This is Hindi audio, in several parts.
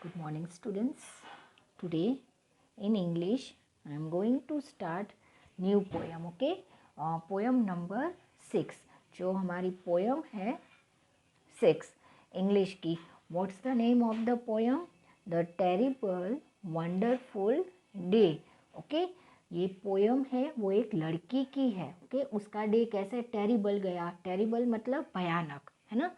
Good morning, students. Today in English I am going to start new poem. Okay, poem number 6. जो हमारी poem है 6 English की. What's the name of the poem? The Terrible Wonderful Day. Okay, ये पोएम है वो एक लड़की की है. ओके, उसका डे कैसे टेरिबल गया. टेरिबल मतलब भयानक, है ना.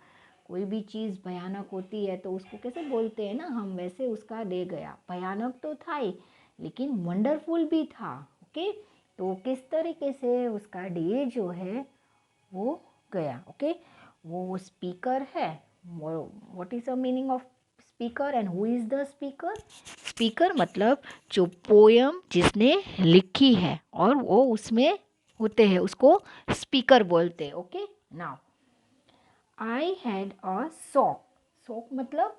कोई भी चीज़ भयानक होती है तो उसको कैसे बोलते हैं ना हम, वैसे उसका डे गया. भयानक तो था ही लेकिन वंडरफुल भी था. ओके, तो किस तरीके से उसका डे जो है वो गया. ओके, वो स्पीकर है. What is the meaning of speaker and who is the speaker. Speaker मतलब जो पोयम जिसने लिखी है और वो उसमें होते हैं उसको स्पीकर बोलते हैं. Okay, now I had a sock. Sock मतलब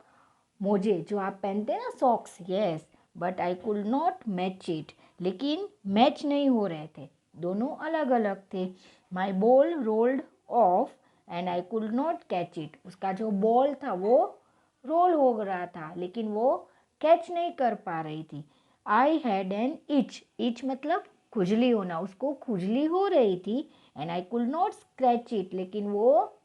मोजे जो आप पहनते हैं ना, socks. Yes, but I could not match it. लेकिन मैच नहीं हो रहे थे, दोनों अलग अलग थे. My ball rolled off and I could not catch it. उसका जो बॉल था वो रोल हो रहा था लेकिन वो कैच नहीं कर पा रही थी. I had an etch. Etch मतलब खुजली होना, उसको खुजली हो रही थी. And I could not scratch it. लेकिन वो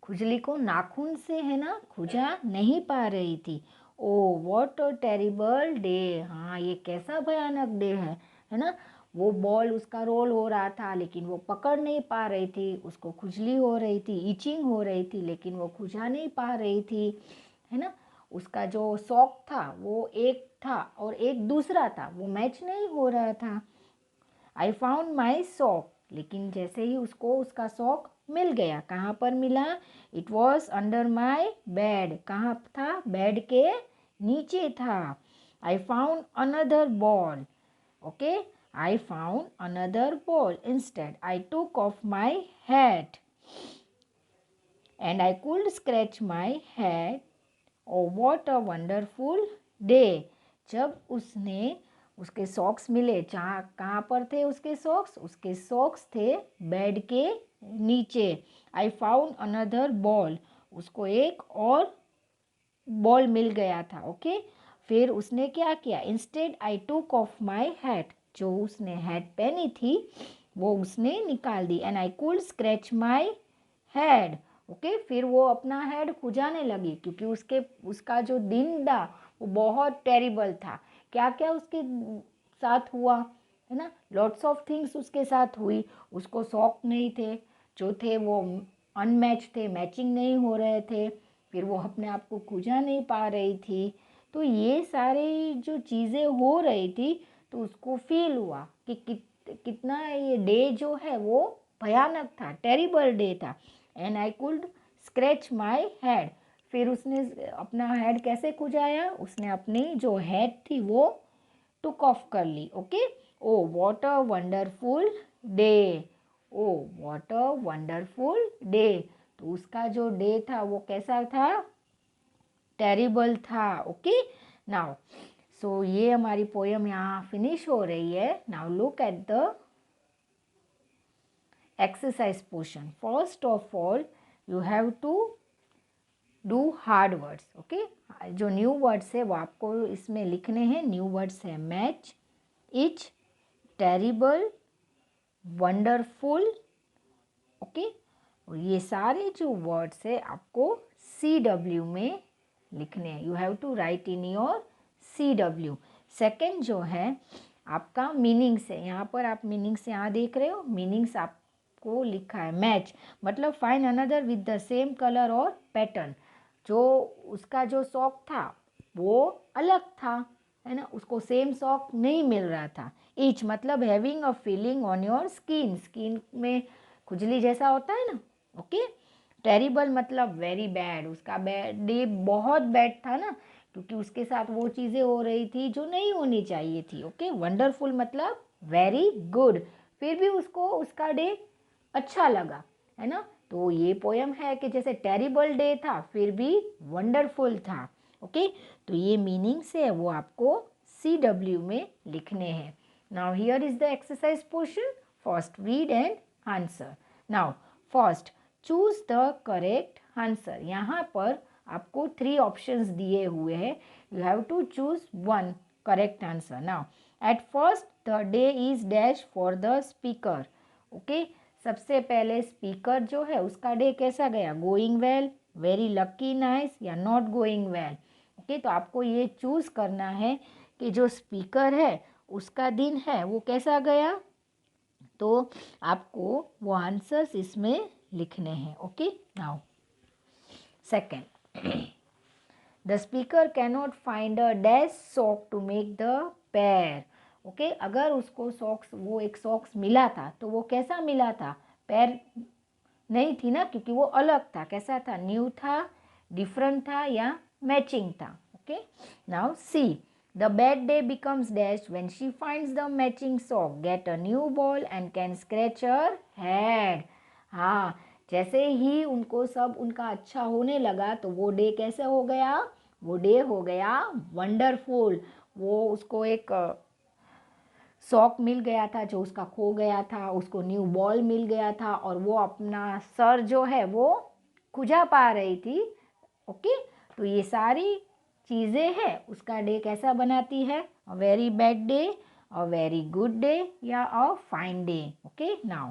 खुजली को नाखून से है ना खुजा नहीं पा रही थी. ओ व्हाट अ टेरिबल डे. हाँ, ये कैसा भयानक डे है ना. वो बॉल उसका रोल हो रहा था लेकिन वो पकड़ नहीं पा रही थी. उसको खुजली हो रही थी, इचिंग हो रही थी लेकिन वो खुजा नहीं पा रही थी, है ना. उसका जो सॉक था वो एक था और एक दूसरा था, वो मैच नहीं हो रहा था. I found my sock. लेकिन जैसे ही उसको उसका सॉक मिल गया. कहाँ पर मिला. It was under my bed. कहाँ था. बेड के नीचे था. I found another ball. Okay, I found another ball. Instead I took off my hat and I could scratch my hat. O what a wonderful day. जब उसने उसके सॉक्स मिले, जहाँ कहाँ पर थे उसके सॉक्स. उसके सॉक्स थे बेड के नीचे. I found another ball. उसको एक और बॉल मिल गया था. ओके, फिर उसने क्या किया. Instead I took off my hat. जो उसने हैट पहनी थी वो उसने निकाल दी. And I could scratch my head. Okay, फिर वो अपना हेड खुजाने लगी क्योंकि उसका जो दिन था वो बहुत टेरिबल था. क्या क्या उसके साथ हुआ, है ना. लॉट्स ऑफ थिंग्स उसके साथ हुई. उसको शौक नहीं थे, जो थे वो अनमैच थे, मैचिंग नहीं हो रहे थे. फिर वो अपने आप को खुजा नहीं पा रही थी. तो ये सारी जो चीज़ें हो रही थी तो उसको फील हुआ कि कितना ये डे जो है वो भयानक था, टेरिबल डे था. And I could scratch my head. फिर उसने अपना हेड कैसे खुजाया. उसने अपनी जो हेड थी वो टुक ऑफ कर ली. Okay, oh what a wonderful day. Oh what a wonderful day. तो उसका जो डे था वो कैसा था. टेरिबल था. ओके, नाउ सो ये हमारी पोयम यहाँ फिनिश हो रही है. Now look at the exercise portion. First of all, you have to do hard words. Okay, जो न्यू वर्ड्स है वो आपको इसमें लिखने हैं. न्यू वर्ड्स है match, etch, terrible, wonderful. Okay, और ये सारे जो वर्ड्स है आपको CW में लिखने हैं. You have to write in your CW. Second जो है आपका मीनिंग्स है. यहाँ पर आप मीनिंग्स यहाँ देख रहे हो. मीनिंग्स आपको लिखा है. मैच मतलब find another with the same colour और पैटर्न. जो उसका जो सॉक था वो अलग था, है ना. उसको सेम सॉक नहीं मिल रहा था. ईच मतलब having a feeling on your skin. Skin में खुजली जैसा होता है ना. ओके, टेरिबल मतलब वेरी बैड. उसका डे बहुत बैड था ना क्योंकि उसके साथ वो चीज़ें हो रही थी जो नहीं होनी चाहिए थी. ओके, वंडरफुल मतलब वेरी गुड. फिर भी उसको उसका डे अच्छा लगा, है ना. तो ये पोयम है कि जैसे टेरिबल डे था फिर भी वंडरफुल था. ओके, तो ये मीनिंग से वो आपको CW में लिखने हैं. Now here is the exercise portion. First read and answer. Now first choose the correct answer. यहाँ पर आपको 3 ऑप्शंस दिए हुए हैं, you have to choose one correct answer. Now at first the day is dash for the speaker. Okay, सबसे पहले स्पीकर जो है उसका डे कैसा गया, going well, very lucky, nice या नॉट गोइंग वेल. ओके, तो आपको ये चूज करना है कि जो स्पीकर है उसका दिन है वो कैसा गया, तो आपको वो आंसर्स इसमें लिखने हैं. Okay, now second, the speaker cannot find a dash sock to make the pair. Okay, अगर उसको सॉक्स, वो एक सॉक्स मिला था तो वो कैसा मिला था, पैर नहीं थी ना, क्योंकि वो अलग था. कैसा था, न्यू था, डिफरेंट था या मैचिंग था. Okay, now see, the bad day becomes dash when she finds the matching sock, get a new ball and can scratch her head. हाँ, जैसे ही उनको सब उनका अच्छा होने लगा तो वो डे कैसे हो गया, वो डे हो गया वंडरफुल. वो उसको एक सॉक मिल गया था जो उसका खो गया था, उसको न्यू बॉल मिल गया था और वो अपना सर जो है वो खुजा पा रही थी. ओके, तो ये सारी चीज़ें हैं उसका डे कैसा बनाती है, a very bad day, a very good day या a fine day. Okay, now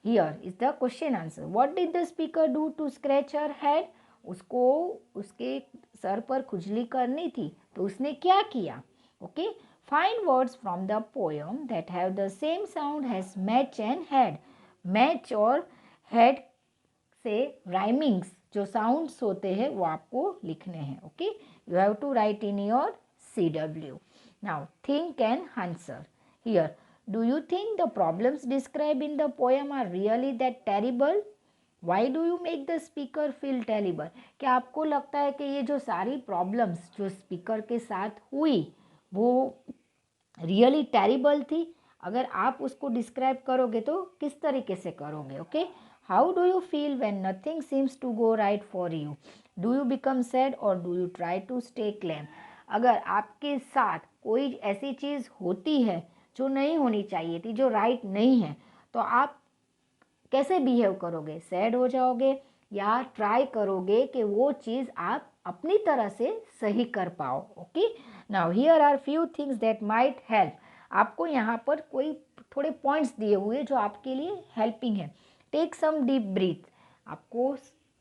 here is the question answer. What did the speaker do to scratch her head. उसको उसके सर पर खुजली करनी थी तो उसने क्या किया. Okay, find words from the poem that have the same sound as match and head. match और head से rhymings जो sounds होते हैं वो आपको लिखने हैं. Okay, you have to write in your CW. now think and answer. here, do you think the problems described in the poem are really that terrible? why do you make the speaker feel terrible? क्या आपको लगता है कि ये जो सारी प्रॉब्लम्स जो स्पीकर के साथ हुई वो रियली टेरिबल थी? अगर आप उसको डिस्क्राइब करोगे तो किस तरीके से करोगे. Okay, how do you feel when nothing seems to go right for you. Do you become sad or do you try to stay calm. अगर आपके साथ कोई ऐसी चीज़ होती है जो नहीं होनी चाहिए थी, जो राइट नहीं है, तो आप कैसे बिहेव करोगे, सैड हो जाओगे या ट्राई करोगे कि वो चीज़ आप अपनी तरह से सही कर पाओ. Okay, now here are few things that might help. आपको यहाँ पर कोई थोड़े पॉइंट्स दिए हुए जो आपके लिए हेल्पिंग है. Take some deep breath. आपको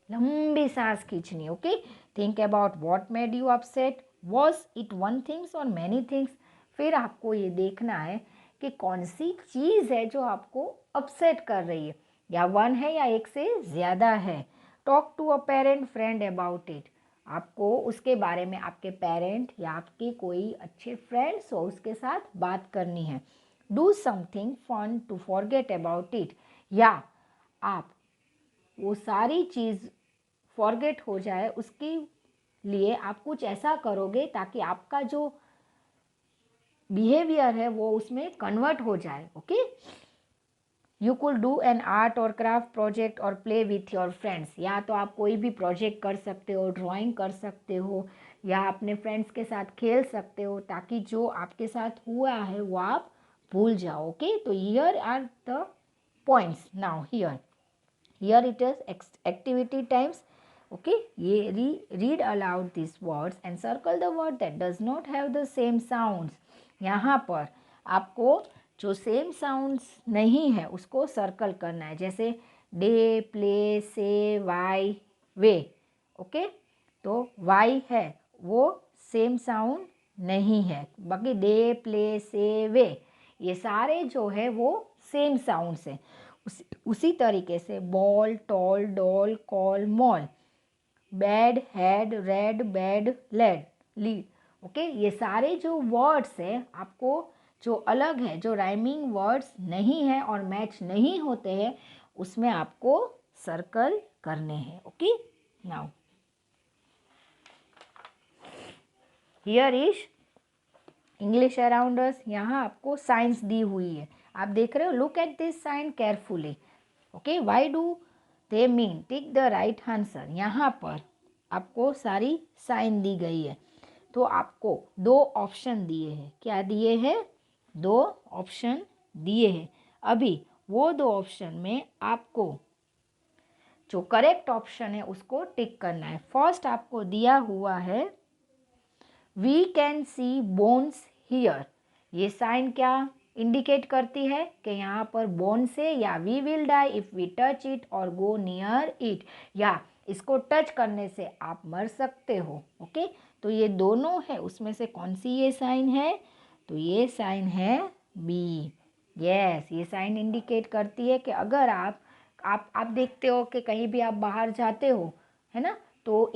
लंबी सांस खींचनी. Okay, think about what made you upset. Was it one things or many things. फिर आपको ये देखना है कि कौन सी चीज़ है जो आपको अपसेट कर रही है, या वन है या एक से ज़्यादा है. Talk to a parent friend about it. आपको उसके बारे में आपके पेरेंट या आपके कोई अच्छे फ्रेंड्स हो उसके साथ बात करनी है. Do something fun to forget about it. या आप वो सारी चीज़ फॉरगेट हो जाए उसके लिए आप कुछ ऐसा करोगे ताकि आपका जो बिहेवियर है वो उसमें कन्वर्ट हो जाए. Okay, you could do an art और क्राफ्ट प्रोजेक्ट और प्ले विथ योर फ्रेंड्स. या तो आप कोई भी प्रोजेक्ट कर सकते हो, ड्राइंग कर सकते हो या अपने फ्रेंड्स के साथ खेल सकते हो ताकि जो आपके साथ हुआ है वो आप भूल जाओ. ओके, तो here are the points. Now here it is activity times. Okay, ये read aloud this words and circle the word that does not have the same sounds. यहाँ पर आपको जो सेम साउंड्स नहीं है उसको सर्कल करना है, जैसे डे, प्ले, से, वाई, वे. ओके, तो वाई है वो सेम साउंड नहीं है, बाकी डे, प्ले, से, वे ये सारे जो है वो सेम साउंड्स हैं. उसी तरीके से ball, tall, doll, call, mall, bad, head, red, bed, led, lead. Okay, ये सारे जो वर्ड्स हैं आपको जो अलग है, जो राइमिंग वर्ड्स नहीं है और मैच नहीं होते हैं, उसमें आपको सर्कल करने हैं. Okay, now here is English around us. यहाँ आपको साइंस दी हुई है, आप देख रहे हो. Look at this sign carefully. Okay, why do they mean, tick the right answer. यहाँ पर आपको सारी साइन दी गई है तो आपको 2 ऑप्शन दिए हैं. क्या दिए हैं, 2 ऑप्शन दिए हैं. अभी वो 2 ऑप्शन में आपको जो करेक्ट ऑप्शन है उसको टिक करना है। फर्स्ट आपको दिया हुआ है we can see bones here. ये साइन क्या इंडिकेट करती है कि यहाँ पर बोन से या we will die if we touch it or go near it, या इसको टच करने से आप मर सकते हो। ओके, तो ये दोनों है, उसमें से कौन सी ये साइन है? तो ये साइन है बी। यस, ये साइन इंडिकेट करती है कि अगर आप देखते हो कि कहीं भी आप बाहर जाते हो, है ना, तो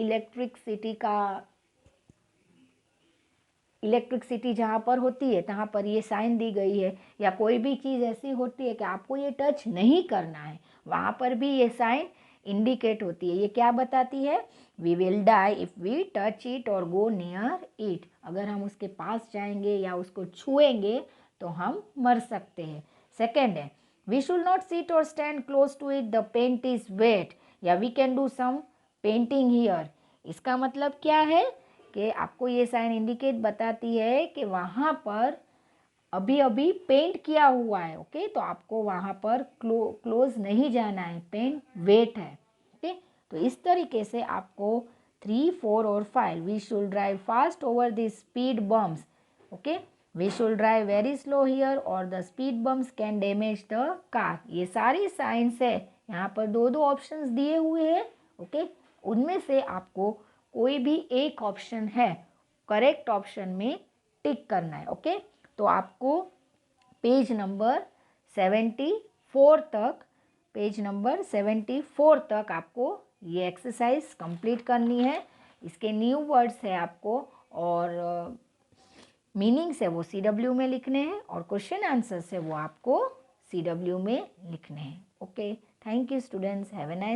इलेक्ट्रिसिटी जहाँ पर होती है तहाँ पर ये साइन दी गई है, या कोई भी चीज़ ऐसी होती है कि आपको ये टच नहीं करना है, वहाँ पर भी ये साइन इंडिकेट होती है। ये क्या बताती है? We will die if we touch it or go near it. अगर हम उसके पास जाएंगे या उसको छुएंगे तो हम मर सकते हैं। सेकेंड है we should not sit or stand close to it, the paint is wet, या we can do some painting here. इसका मतलब क्या है कि आपको ये साइन इंडिकेट बताती है कि वहाँ पर अभी अभी पेंट किया हुआ है। ओके, तो आपको वहाँ पर क्लोज नहीं जाना है, पेंट वेट है। ओके, तो इस तरीके से आपको 3, 4 और 5 we should drive fast over the speed bumps. Okay, we should drive very slow here or the speed bumps can damage the car. ये सारी साइंस है, यहाँ पर दो दो ऑप्शंस दिए हुए हैं। ओके, उनमें से आपको कोई भी एक ऑप्शन है करेक्ट ऑप्शन में टिक करना है। ओके, तो आपको पेज नंबर 74 तक आपको ये एक्सरसाइज कंप्लीट करनी है। इसके न्यू वर्ड्स है आपको, और मीनिंग्स है वो CW में लिखने हैं, और क्वेश्चन आंसर्स है वो आपको CW में लिखने हैं। Okay, thank you students, have a nice